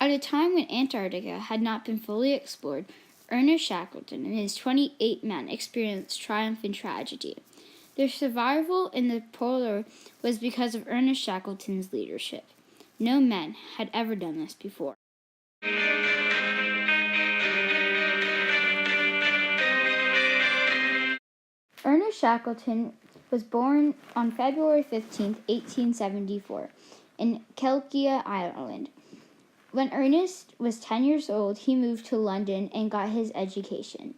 At a time when Antarctica had not been fully explored, Ernest Shackleton and his 28 men experienced triumph and tragedy. Their survival in the polar was because of Ernest Shackleton's leadership. No men had ever done this before. Ernest Shackleton was born on February 15, 1874, in Kelkia Island. When Ernest was 10 years old, he moved to London and got his education.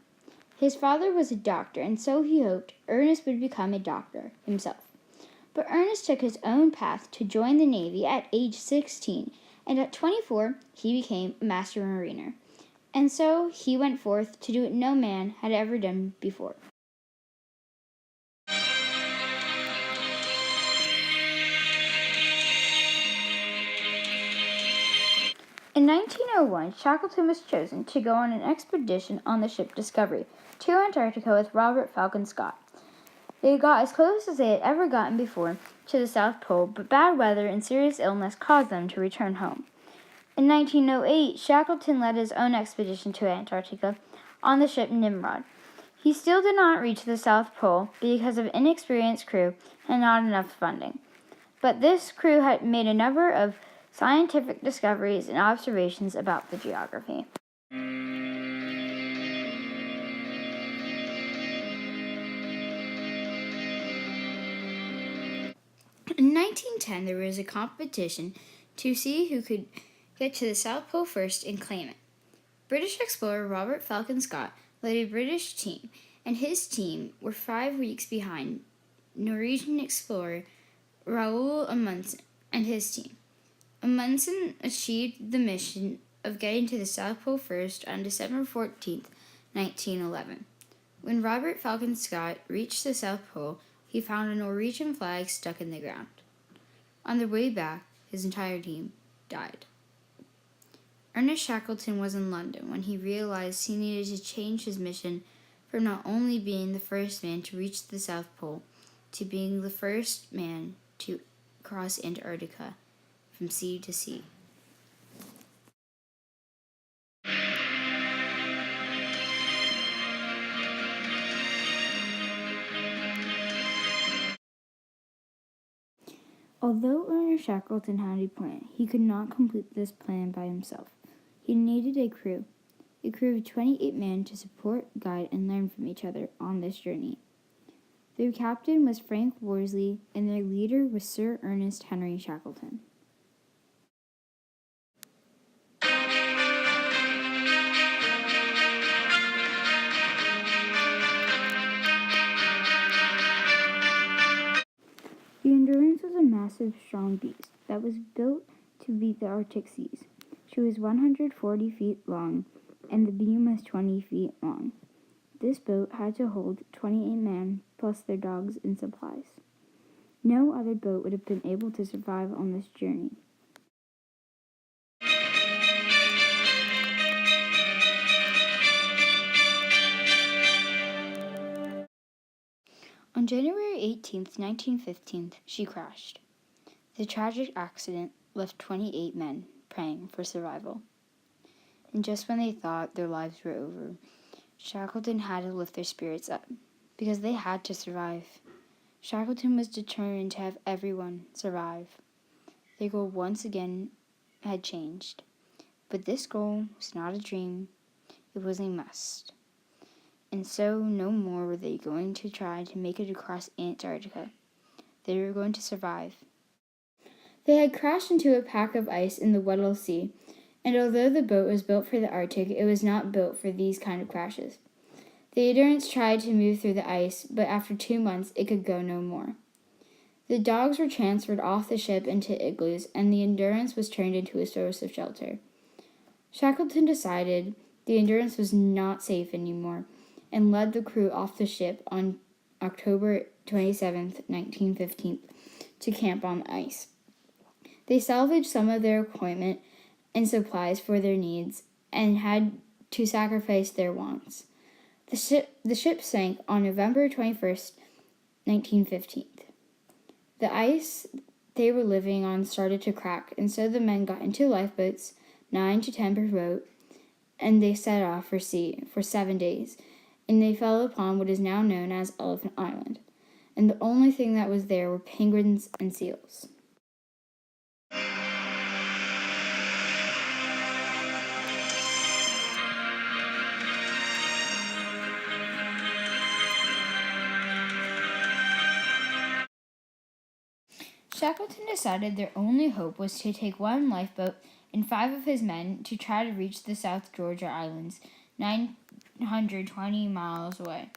His father was a doctor, and so he hoped Ernest would become a doctor himself. But Ernest took his own path to join the Navy at age 16, and at 24, he became a master mariner. And so he went forth to do what no man had ever done before. In 1901, Shackleton was chosen to go on an expedition on the ship Discovery to Antarctica with Robert Falcon Scott. They got as close as they had ever gotten before to the South Pole, but bad weather and serious illness caused them to return home. In 1908, Shackleton led his own expedition to Antarctica on the ship Nimrod. He still did not reach the South Pole because of inexperienced crew and not enough funding. But this crew had made a number of scientific discoveries and observations about the geography. In 1910, there was a competition to see who could get to the South Pole first and claim it. British explorer Robert Falcon Scott led a British team, and his team were 5 weeks behind Norwegian explorer Roald Amundsen and his team. Amundsen achieved the mission of getting to the South Pole first on December 14, 1911. When Robert Falcon Scott reached the South Pole, he found a Norwegian flag stuck in the ground. On their way back, his entire team died. Ernest Shackleton was in London when he realized he needed to change his mission from not only being the first man to reach the South Pole to being the first man to cross Antarctica from sea to sea. Although Ernest Shackleton had a plan, he could not complete this plan by himself. He needed a crew of 28 men to support, guide, and learn from each other on this journey. Their captain was Frank Worsley, and their leader was Sir Ernest Henry Shackleton. The Endurance was a massive, strong beast that was built to beat the Arctic seas. She was 140 feet long, and the beam was 20 feet long. This boat had to hold 28 men, plus their dogs and supplies. No other boat would have been able to survive on this journey. On January 18, 1915, she crashed. The tragic accident left 28 men praying for survival. And just when they thought their lives were over, Shackleton had to lift their spirits up, because they had to survive. Shackleton was determined to have everyone survive. Their goal once again had changed. But this goal was not a dream, it was a must. And so no more were they going to try to make it across Antarctica. They were going to survive. They had crashed into a pack of ice in the Weddell Sea, and although the boat was built for the Arctic, it was not built for these kind of crashes. The Endurance tried to move through the ice, but after 2 months, it could go no more. The dogs were transferred off the ship into igloos, and the Endurance was turned into a source of shelter. Shackleton decided the Endurance was not safe anymore, and led the crew off the ship on October 27, 1915, to camp on the ice. They salvaged some of their equipment and supplies for their needs, and had to sacrifice their wants. The ship sank on November 21st, 1915. The ice they were living on started to crack, and so the men got into lifeboats, 9 to 10 per boat, and they set off for sea for 7 days, and they fell upon what is now known as Elephant Island, and the only thing that was there were penguins and seals. Shackleton decided their only hope was to take one lifeboat and 5 of his men to try to reach the South Georgia Islands, 920 miles away.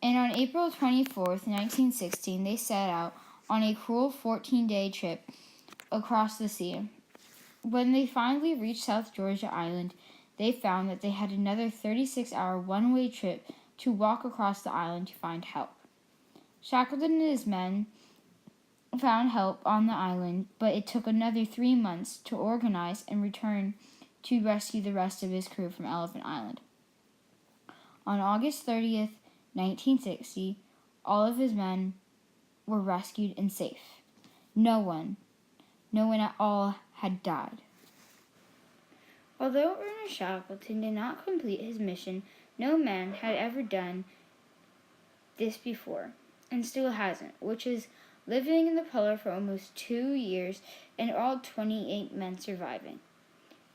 And on April 24th, 1916, they set out on a cruel 14-day trip across the sea. When they finally reached South Georgia Island, they found that they had another 36-hour one-way trip to walk across the island to find help. Shackleton and his men found help on the island, but it took another 3 months to organize and return to rescue the rest of his crew from Elephant Island. On August 30th, 1960, all of his men were rescued and safe. No one at all had died. Although Ernest Shackleton did not complete his mission, no man had ever done this before, and still hasn't, which is living in the polar for almost 2 years and all 28 men surviving.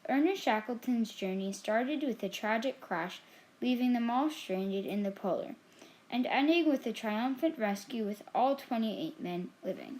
Ernest Shackleton's journey started with a tragic crash, leaving them all stranded in the polar, and ending with a triumphant rescue with all 28 men living.